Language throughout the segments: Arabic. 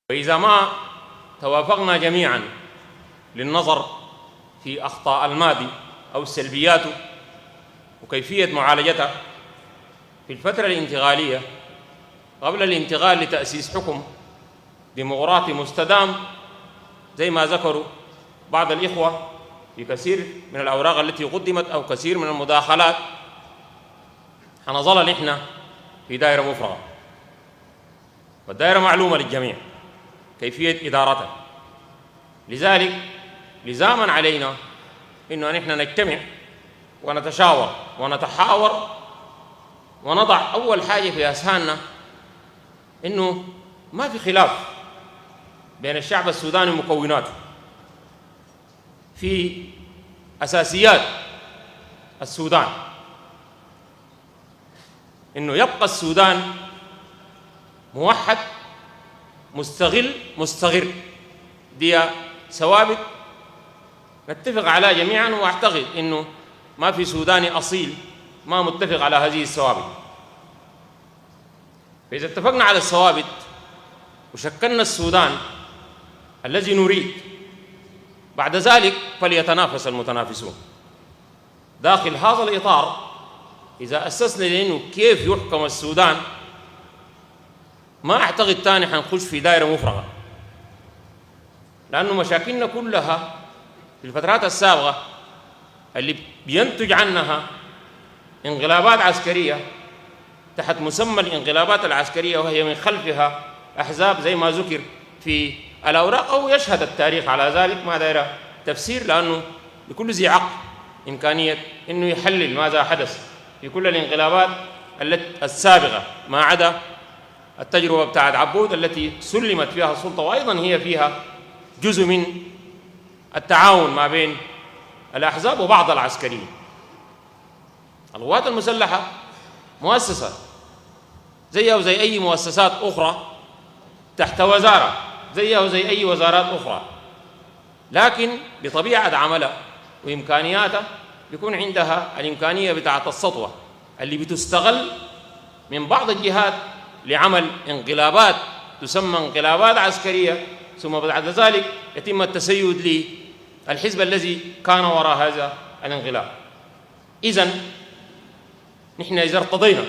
وإذا ما توافقنا جميعا للنظر في أخطاء الماضي أو سلبياته وكيفية معالجتها في الفترة الانتقالية قبل الانتقال لتأسيس حكم ديمقراطي مستدام زي ما ذكروا بعض الإخوة في كثير من الأوراق التي قدمت أو كثير من المداخلات، حنظل نحن في دائرة مفرغة، والدائرة معلومة للجميع كيفية إدارتها. لذلك لزاما علينا إنه نحن نجتمع ونتشاور ونتحاور ونضع أول حاجة في أذهاننا إنه ما في خلاف بين الشعب السوداني ومكوناته في أساسيات السودان، إنه يبقى السودان موحد مستغل مستغر. دي ثوابت نتفق عليها جميعا، وأعتقد إنه ما في سوداني أصيل ما متفق على هذه الثوابت. فإذا اتفقنا على الثوابت وشكلنا السودان الذي نريد، بعد ذلك فليتنافس المتنافسون داخل هذا الإطار. إذا أسسنا لأنه كيف يحكم السودان، ما أعتقد تاني حنخش في دائرة مفرغة، لأنه مشاكلنا كلها في الفترات السابقة اللي بينتج عنها انقلابات عسكرية تحت مسمى الانقلابات العسكرية، وهي من خلفها أحزاب زي ما ذكر في الأوراق أو يشهد التاريخ على ذلك، ما داير تفسير، لأنه لكل ذي عقل إمكانية أنه يحلل ماذا حدث في كل الانقلابات السابقة ما عدا التجربة بتاعت عبود التي سلمت فيها السلطة، وأيضا هي فيها جزء من التعاون ما بين الأحزاب وبعض العسكريين. القوات المسلحة مؤسسة زيها وزي أي مؤسسات أخرى تحت وزارة زيها وزي أي وزارات أخرى، لكن بطبيعة عملها وإمكانياتها بيكون عندها الإمكانية بتاعت السطوة اللي بتستغل من بعض الجهات لعمل انقلابات تسمى انقلابات عسكرية، ثم بعد ذلك يتم التسيد للحزب الذي كان وراء هذا الانقلاب. إذن نحن إذا ارتضينا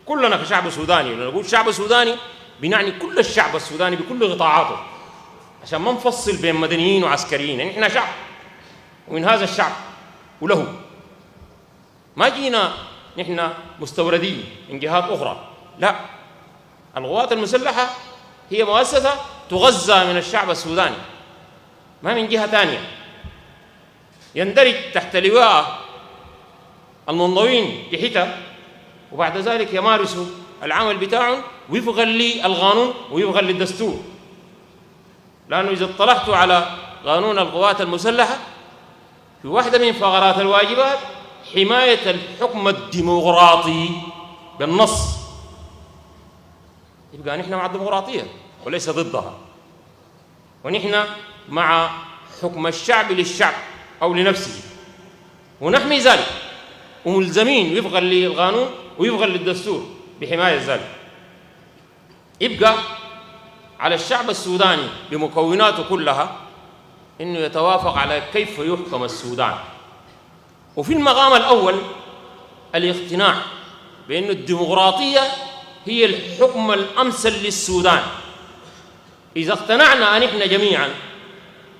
كلنا كشعب سوداني، ونقول شعب سوداني بنعني كل الشعب السوداني بكل قطاعاته، عشان ما نفصل بين مدنيين وعسكريين. نحن شعب ومن هذا الشعب وله، ما جينا نحن مستوردين من جهات أخرى، لا، القوات المسلحة هي مؤسسة تغذى من الشعب السوداني ما من جهة ثانية، يندرج تحت لواء المنضوين تحتها، وبعد ذلك يمارسوا العمل بتاعهم وفقا للقانون وفقا للدستور. لأنه إذا اطلعتوا على قانون القوات المسلحة في واحدة من فقرات الواجبات حماية الحكم الديمقراطي بالنص، يبقى نحن مع الديمقراطية وليس ضدها، ونحن مع حكم الشعب للشعب أو لنفسه، ونحمي ذلك وملزمين وفقا للقانون وفقا للدستور بحماية ذلك. يبقى على الشعب السوداني بمكوناته كلها إنه يتوافق على كيف يحكم السودان، وفي المقام الأول الاقتناع بأن الديمقراطية هي الحكم الأمثل للسودان. إذا اقتنعنا نحن جميعا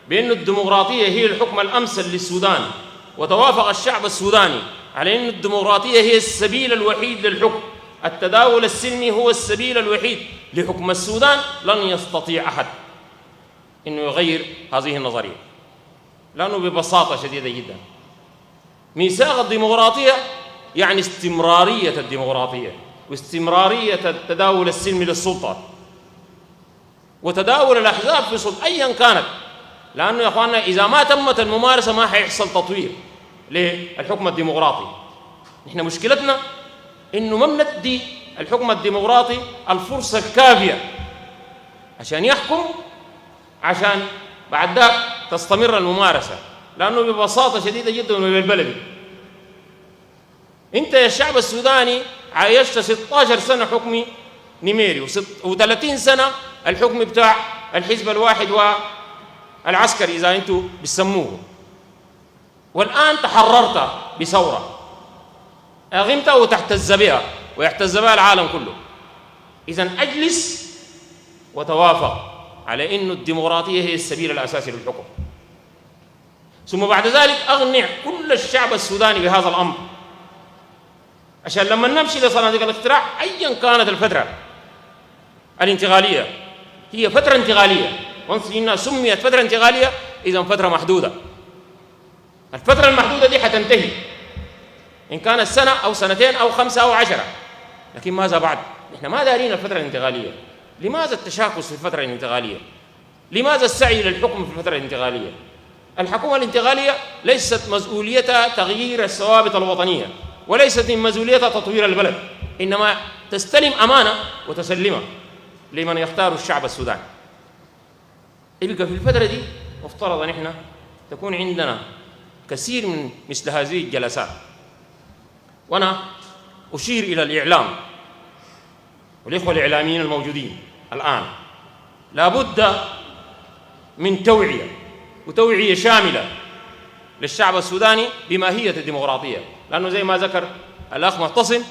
بأن الديمقراطية هي الحكم الأمثل للسودان، وتوافق الشعب السوداني على أن الديمقراطية هي السبيل الوحيد للحكم، التداول السلمي هو السبيل الوحيد لحكم السودان، لن يستطيع أحد أنه يغير هذه النظرية، لأنه ببساطة شديدة جدا ميثاق الديمقراطية يعني استمرارية الديمقراطية واستمرارية التداول السلمي للسلطة وتداول الأحزاب في سلطة أيا كانت، لأنه يا أخواننا إذا ما تمت الممارسة ما حيحصل تطوير للحكم الديمقراطي. نحن مشكلتنا إنه ما بندي الحكم الديمقراطي الفرصة الكافية عشان يحكم، عشان بعد ذلك تستمر الممارسة، لأنه ببساطة شديدة جدا من البلد أنت يا الشعب السوداني عايشت 16 سنة حكمي نميري و30 سنة الحكم بتاع الحزب الواحد والعسكري إذا أنتوا بتسموه، والآن تحررت بثورة أغمت وتحتز بها ويحتز بها العالم كله. إذن أجلس وتوافق على أن الديمقراطية هي السبيل الأساسي للحكم، ثم بعد ذلك أقنع كل الشعب السوداني بهذا الأمر، عشان لما نمشي لصناديق الاقتراع أيا كانت الفترة الانتقالية، هي فترة انتقالية، وانس إنها سميت فترة انتقالية إذن فترة محدودة. الفترة المحدودة دي حتنتهي إن كانت سنة أو سنتين أو 5 أو 10، لكن ماذا بعد؟ نحن ما دارين الفترة الانتقالية. لماذا التشاكس في الفترة الانتقالية؟ لماذا السعي للحكم في الفترة الانتقالية؟ الحكومة الانتقالية ليست مسؤوليتها تغيير الثوابت الوطنية، وليست من مسؤوليتها تطوير البلد، إنما تستلم أمانة وتسلمها لمن يختار الشعب السوداني. يبقى في الفترة دي مفترض أن احنا تكون عندنا كثير من مثل هذه الجلسات. وأنا أشير إلى الإعلام والإخوة الإعلاميين الموجودين الآن، لابد من توعية، وتوعية شاملة للشعب السوداني بماهية الديمقراطية، لأنه زي ما ذكر الأخ معتصم،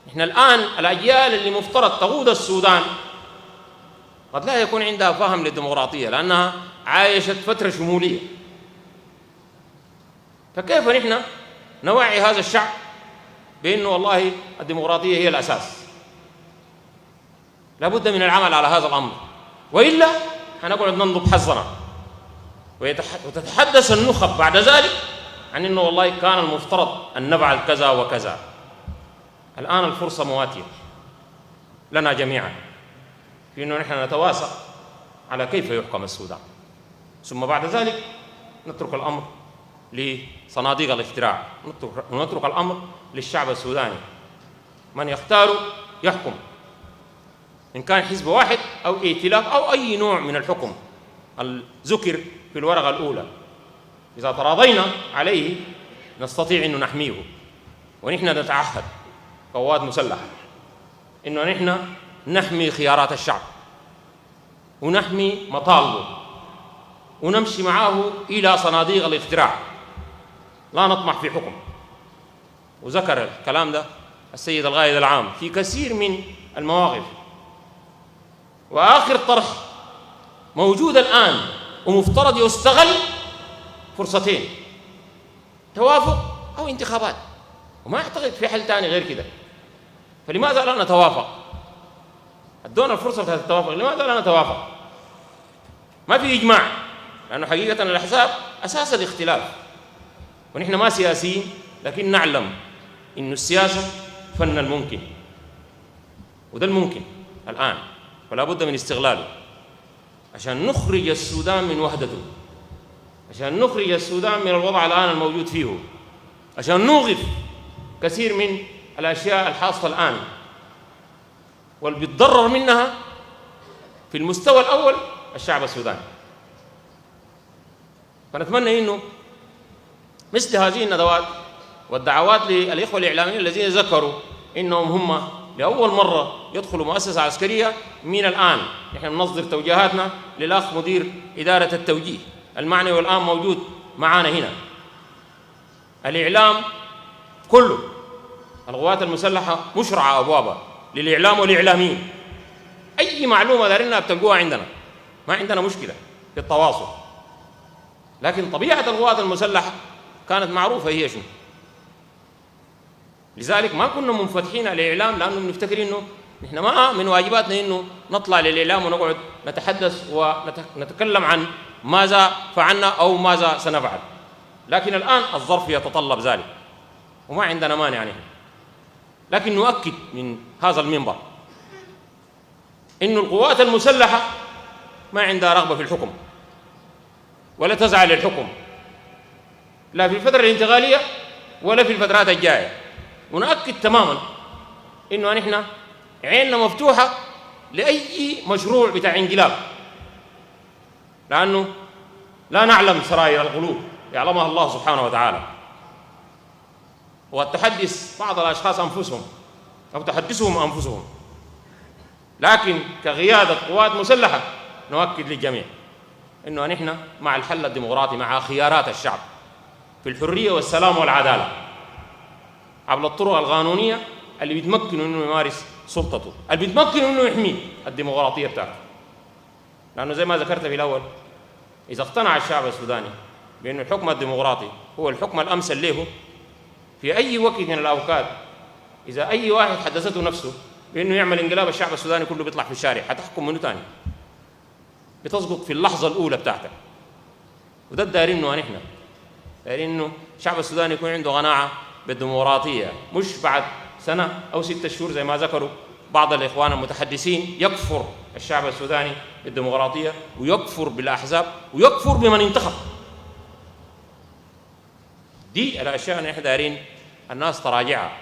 إحنا الآن الأجيال اللي مفترض تقود السودان قد لا يكون عندها فهم للديمقراطية، لأنها عايشت فترة شمولية. فكيف نحن نوعي هذا الشعب بأنه والله الديمقراطية هي الأساس؟ لابد من العمل على هذا الأمر، وإلا حنقعد ننضب حظنا وتتحدث النخب بعد ذلك عن أنه والله كان المفترض أن نفعل كذا وكذا. الآن الفرصة مواتية لنا جميعا في أنه نحن نتواصل على كيف يحكم السودان، ثم بعد ذلك نترك الأمر لصناديق الاقتراع، ونترك الأمر للشعب السوداني، من يختار يحكم، إن كان حزب واحد أو ائتلاف أو أي نوع من الحكم الذكر في الورقة الأولى. إذا تراضينا عليه نستطيع أن نحميه، ونحن نتعهد قوات مسلحة أنه نحن نحمي خيارات الشعب ونحمي مطالبه ونمشي معه إلى صناديق الاقتراع، لا نطمح في حكم. وذكر الكلام ده السيد القائد العام في كثير من المواقف. وآخر طرح موجود الآن ومفترض يستغل فرصتين: توافق أو انتخابات، وما أعتقد في حل ثاني غير كده. فلماذا لا نتوافق؟ ادونا الفرصة بتاعت التوافق، لماذا لا نتوافق؟ ما في إجماع، لأنه حقيقة الأحزاب أساس الاختلاف، ونحن ما سياسيين، لكن نعلم إنه السياسة فن الممكن، وده الممكن الآن، فلا بد من استغلاله عشان نخرج السودان من وحدته، عشان نخرج السودان من الوضع الآن الموجود فيه، عشان نوقف كثير من الأشياء الحاصلة الآن واللي بيتضرر منها في المستوى الأول الشعب السوداني. فنتمنى إنه مثل هذه الندوات والدعوات للإخوة الإعلاميين الذين ذكروا إنهم هم لأول مرة يدخلوا مؤسسة عسكرية من الآن، نحن بنصدر توجيهاتنا للأخ مدير إدارة التوجيه المعنوي والآن موجود معنا هنا. الإعلام كله، القوات المسلحة مشرعة أبوابها للإعلام والإعلاميين، أي معلومة دارنا بتلقوها عندنا، ما عندنا مشكلة في التواصل. لكن طبيعة القوات المسلحة كانت معروفة هي شنو، لذلك ما كنا منفتحين على الإعلام، لأنه بنفتكر إنه نحن ما من واجباتنا إنه نطلع للإعلام ونقعد نتحدث ونتكلم عن ماذا فعلنا أو ماذا سنفعل. لكن الآن الظرف يتطلب ذلك وما عندنا مانع نحن، لكن نؤكد من هذا المنبر إنه القوات المسلحة ما عندها رغبة في الحكم ولا تسعى للحكم، لا في الفترة الانتقالية ولا في الفترات الجاية. ونؤكد تماما إنه نحن عيننا مفتوحة لأي مشروع بتاع انقلاب، لأنه لا نعلم سرائر القلوب، يعلمها الله سبحانه وتعالى. وتحدث بعض الأشخاص أنفسهم أو تحدثهم أنفسهم لكن كقيادة قوات مسلحة نؤكد للجميع إنه نحن مع الحل الديمقراطي، مع خيارات الشعب في الحرية والسلام والعدالة عبر الطرق القانونية اللي بيتمكنوا إنه يمارس سلطته، اللي بيتمكنوا إنه يحمي الديمقراطية بتاعته. لأنه زي ما ذكرت في الأول، إذا اقتنع الشعب السوداني بأن الحكم الديمقراطي هو الحكم الأمثل له في أي وقت من الأوقات، إذا أي واحد حدثته نفسه بأنه يعمل انقلاب، الشعب السوداني كله بيطلع في الشارع، حتحكم منه تاني، بتسقط في اللحظة الأولى بتاعتك. وده دايرينه نحن، دايرين إنه الشعب السوداني يكون عنده قناعة بالديمقراطية، مش بعد سنة أو 6 شهور زي ما ذكروا بعض الإخوان المتحدثين يكفر الشعب السوداني بالديمقراطية ويكفر بالأحزاب ويكفر بمن انتخب. دي الأشياء اللي نحن دايرين الناس تراجعها.